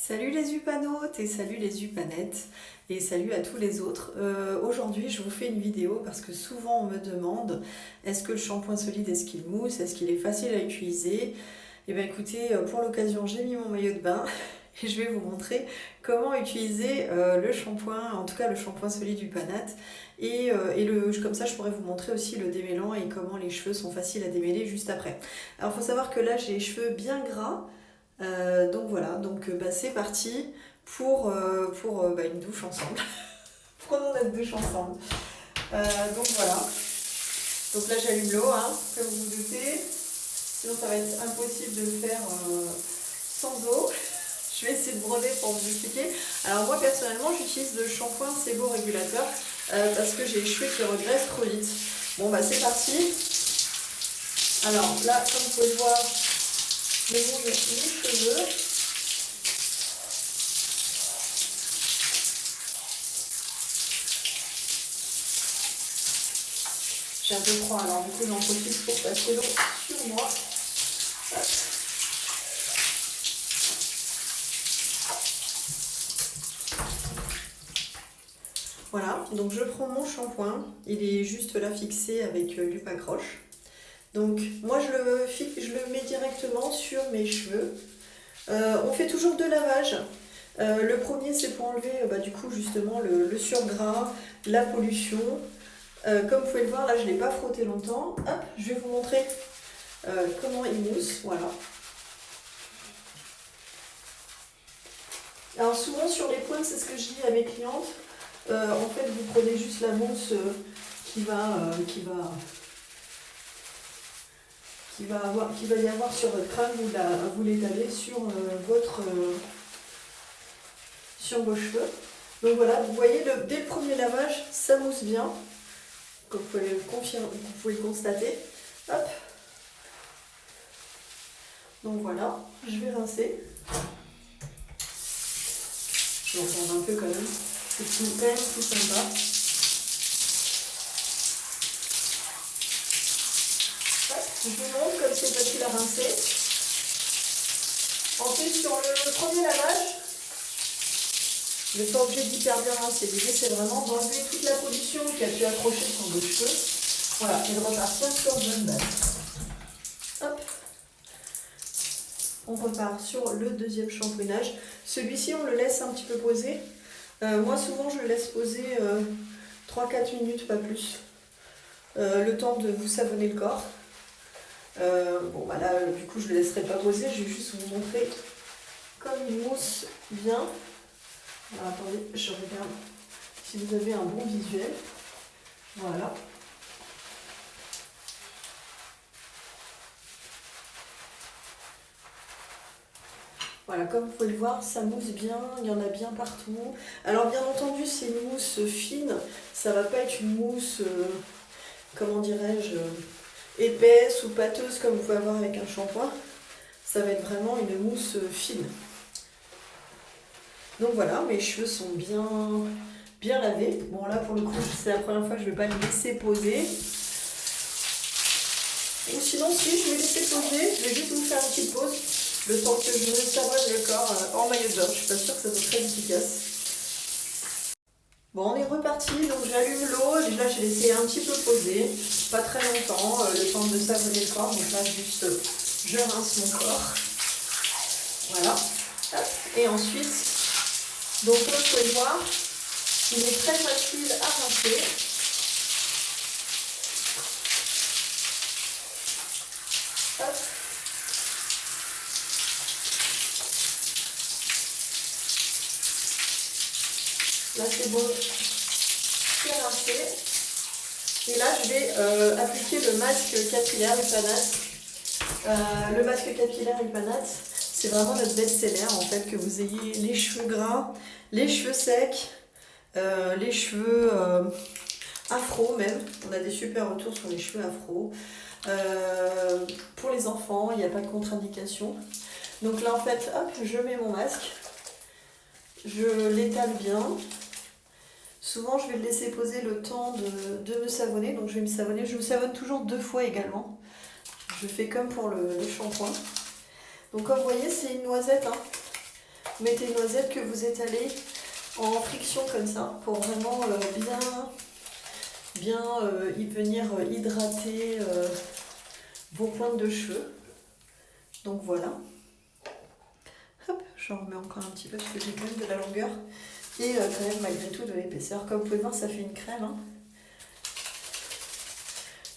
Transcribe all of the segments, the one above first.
Salut les upanotes et salut les upanettes et salut à tous les autres. Aujourd'hui je vous fais une vidéo parce que souvent on me demande est-ce que le shampoing solide, est-ce qu'il mousse, est-ce qu'il est facile à utiliser. Et bien écoutez, pour l'occasion j'ai mis mon maillot de bain et je vais vous montrer comment utiliser le shampoing, en tout cas le shampoing solide Upanat. Comme ça je pourrais vous montrer aussi le démêlant et comment les cheveux sont faciles à démêler juste après. Alors il faut savoir que là j'ai les cheveux bien gras. Donc voilà, c'est parti pour une douche ensemble. Prenons notre douche ensemble. Donc voilà. Donc là j'allume l'eau, hein, comme vous vous doutez. Sinon ça va être impossible de le faire sans eau. Je vais essayer de broder pour vous expliquer. Alors moi personnellement j'utilise le shampoing séborégulateur parce que j'ai les cheveux qui regraissent trop vite. Bon bah c'est parti. Alors là comme vous pouvez le voir, je mouille mes cheveux. J'ai un peu froid, alors du coup j'en profite pour passer l'eau sur moi. Hop. Voilà, donc je prends mon shampoing, il est juste là fixé avec l'Upacroche. Donc moi je le mets directement sur mes cheveux. On fait toujours deux lavages. Le premier c'est pour enlever du coup justement le surgras, la pollution. Comme vous pouvez le voir, là je ne l'ai pas frotté longtemps. Hop, je vais vous montrer comment il mousse. Voilà. Alors souvent sur les pointes, c'est ce que je dis à mes clientes. En fait, vous prenez juste la mousse qui va y avoir sur votre crâne. Vous l'étalez sur sur vos cheveux. Donc voilà, vous voyez, dès le premier lavage, ça mousse bien. Comme vous pouvez le constater. Hop. Donc voilà, je vais rincer. Je vais en prendre un peu quand même. C'est quand même tout sympa. Hop, je vous montre comme c'est facile à rincer. Ensuite, sur le premier lavage, vous n'êtes pas obligé d'hyper bien rincer. L'idée, c'est vraiment d'enlever toute la pollution qui a pu accrocher sur vos cheveux. Voilà, et de repartir sur une bonne base. Hop. On repart sur le deuxième shampouinage. Celui-ci, on le laisse un petit peu poser. Moi, souvent, je le laisse poser 3-4 minutes, pas plus. Le temps de vous savonner le corps. Là, du coup, je ne le laisserai pas poser. Je vais juste vous montrer comme il mousse bien. Alors, attendez, je regarde si vous avez un bon visuel. Voilà. Voilà, comme vous pouvez le voir, ça mousse bien, il y en a bien partout. Alors bien entendu, c'est une mousse fine, ça va pas être une mousse, comment dirais-je, épaisse ou pâteuse comme vous pouvez avoir avec un shampoing. Ça va être vraiment une mousse fine. Donc voilà, mes cheveux sont bien lavés. Bon là pour le coup, c'est la première fois que je ne vais pas les laisser poser. Ou sinon si, je vais laisser poser, je vais juste vous faire une petite pause. Le temps que je me savonne le corps en maillot de bain. Je suis pas sûre que ça soit très efficace. Bon, on est reparti, donc j'allume l'eau. Là, j'ai laissé un petit peu poser, pas très longtemps, le temps de savonner le corps. Donc là, juste, je rince mon corps. Voilà. Hop. Et ensuite, donc comme vous pouvez le voir, il est très facile à rincer. Hop. Là c'est bon, c'est rincé. Et là je vais appliquer le masque capillaire Upanat. Le masque capillaire Upanat, c'est vraiment notre best-seller en fait, que vous ayez les cheveux gras, les cheveux secs, les cheveux afro même. On a des super retours sur les cheveux afro. Pour les enfants, il n'y a pas de contre-indication. Donc là en fait, hop, je mets mon masque, je l'étale bien. Souvent, je vais le laisser poser le temps de me savonner. Donc, je vais me savonner. Je me savonne toujours 2 fois également. Je fais comme pour le shampoing. Donc, comme vous voyez, c'est une noisette. Hein. mettez une noisette que vous étalez en friction comme ça pour vraiment bien y venir hydrater vos pointes de cheveux. Donc voilà. Hop, j'en remets encore un petit peu parce que j'ai quand même de la longueur et quand même malgré tout de l'épaisseur. Comme vous pouvez voir, ça fait une crème. Hein.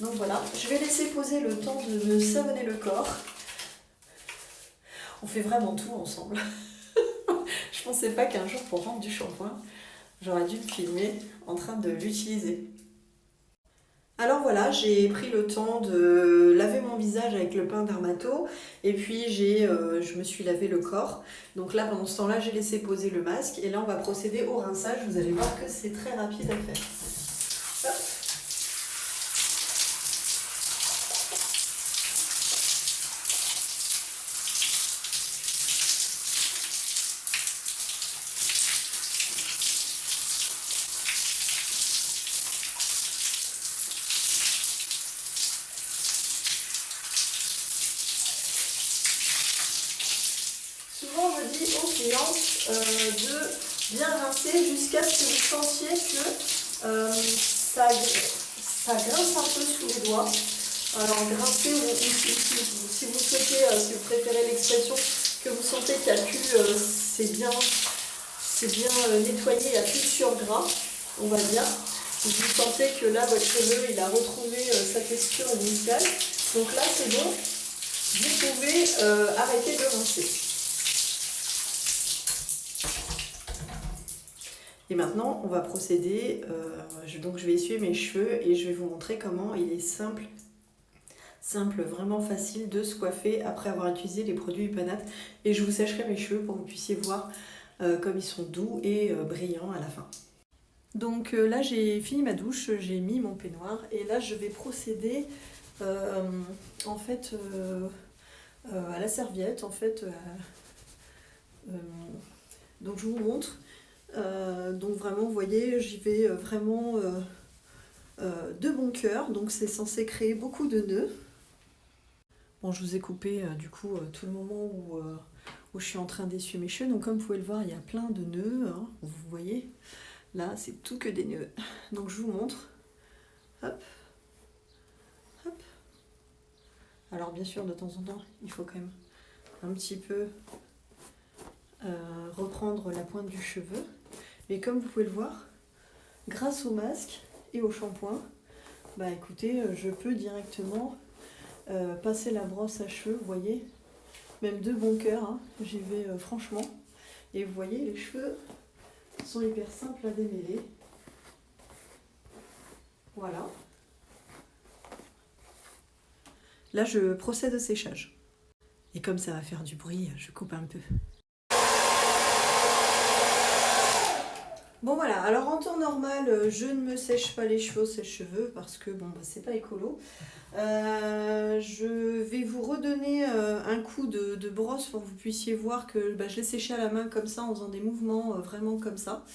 Donc voilà, je vais laisser poser le temps de me savonner le corps. On fait vraiment tout ensemble. Je pensais pas qu'un jour pour vendre du shampoing, j'aurais dû me filmer en train de l'utiliser. Alors voilà, j'ai pris le temps de laver mon visage avec le pain Dermato et puis je me suis lavé le corps. Donc là, pendant ce temps-là, j'ai laissé poser le masque et là, on va procéder au rinçage. Vous allez voir que c'est très rapide à faire. Hop. Souvent, je dis aux clientes de bien rincer jusqu'à ce que vous sentiez que ça grince un peu sous les doigts. Alors, grincer, ou si vous souhaitez, si vous préférez l'expression, que vous sentez qu'il n'y a plus, c'est bien nettoyé, il n'y a plus de surgras, on va dire. Vous sentez que là, votre cheveu, il a retrouvé sa texture initiale. Donc là, c'est bon. Vous pouvez arrêter de rincer. Et maintenant, on va procéder, donc je vais essuyer mes cheveux et je vais vous montrer comment il est simple, vraiment facile de se coiffer après avoir utilisé les produits Upanat. Et je vous sècherai mes cheveux pour que vous puissiez voir comme ils sont doux et brillants à la fin. Donc là, j'ai fini ma douche, j'ai mis mon peignoir et là, je vais procéder en fait à la serviette. En fait, donc je vous montre. Donc vraiment, vous voyez, j'y vais vraiment de bon cœur. Donc c'est censé créer beaucoup de nœuds. Bon, je vous ai coupé du coup tout le moment où je suis en train d'essuyer mes cheveux. Donc comme vous pouvez le voir, il y a plein de nœuds. Hein, vous voyez, là c'est tout que des nœuds. Donc je vous montre. Hop, hop. Alors bien sûr, de temps en temps, il faut quand même un petit peu reprendre la pointe du cheveu. Mais comme vous pouvez le voir, grâce au masque et au shampoing, bah écoutez, je peux directement passer la brosse à cheveux, vous voyez, même de bon cœur, hein, j'y vais franchement. Et vous voyez, les cheveux sont hyper simples à démêler. Voilà. Là, je procède au séchage. Et comme ça va faire du bruit, je coupe un peu. Bon voilà, alors en temps normal, je ne me sèche pas les cheveux au sèche-cheveux parce que bon, bah, c'est pas écolo. Je vais vous redonner un coup de brosse pour que vous puissiez voir que bah, je l'ai séché à la main comme ça en faisant des mouvements vraiment comme ça.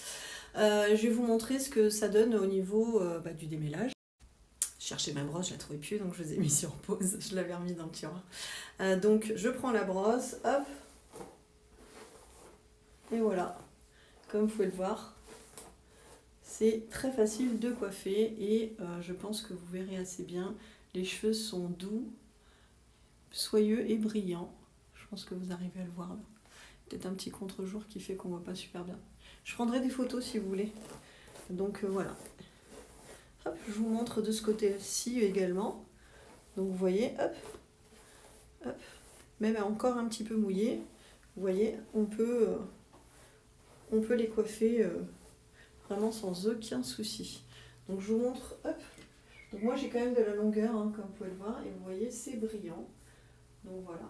Je vais vous montrer ce que ça donne au niveau du démêlage. Je cherchais ma brosse, je la trouvais plus donc je vous ai mis sur pause, je l'avais remis dans le tiroir. Donc je prends la brosse, hop, et voilà, comme vous pouvez le voir. C'est très facile de coiffer et je pense que vous verrez assez bien. Les cheveux sont doux, soyeux et brillants. Je pense que vous arrivez à le voir là. Peut-être un petit contre-jour qui fait qu'on ne voit pas super bien. Je prendrai des photos si vous voulez. Donc voilà. Hop, je vous montre de ce côté-ci également. Donc vous voyez, hop, hop, même encore un petit peu mouillé. Vous voyez, on peut les coiffer vraiment sans aucun souci. Donc je vous montre, hop. Donc moi j'ai quand même de la longueur, hein, comme vous pouvez le voir, et vous voyez c'est brillant. Donc voilà.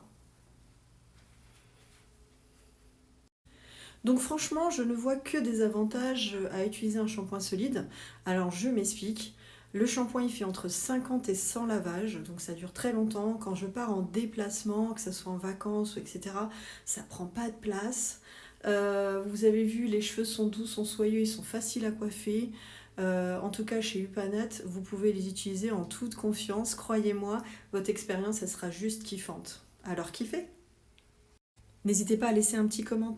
Donc franchement, je ne vois que des avantages à utiliser un shampoing solide. Alors je m'explique. Le shampoing il fait entre 50 et 100 lavages, donc ça dure très longtemps. Quand je pars en déplacement, que ce soit en vacances, etc., ça prend pas de place. Vous avez vu, les cheveux sont doux, sont soyeux, ils sont faciles à coiffer. En tout cas, chez Upanat, vous pouvez les utiliser en toute confiance. Croyez-moi, votre expérience, elle sera juste kiffante. Alors kiffez! N'hésitez pas à laisser un petit commentaire.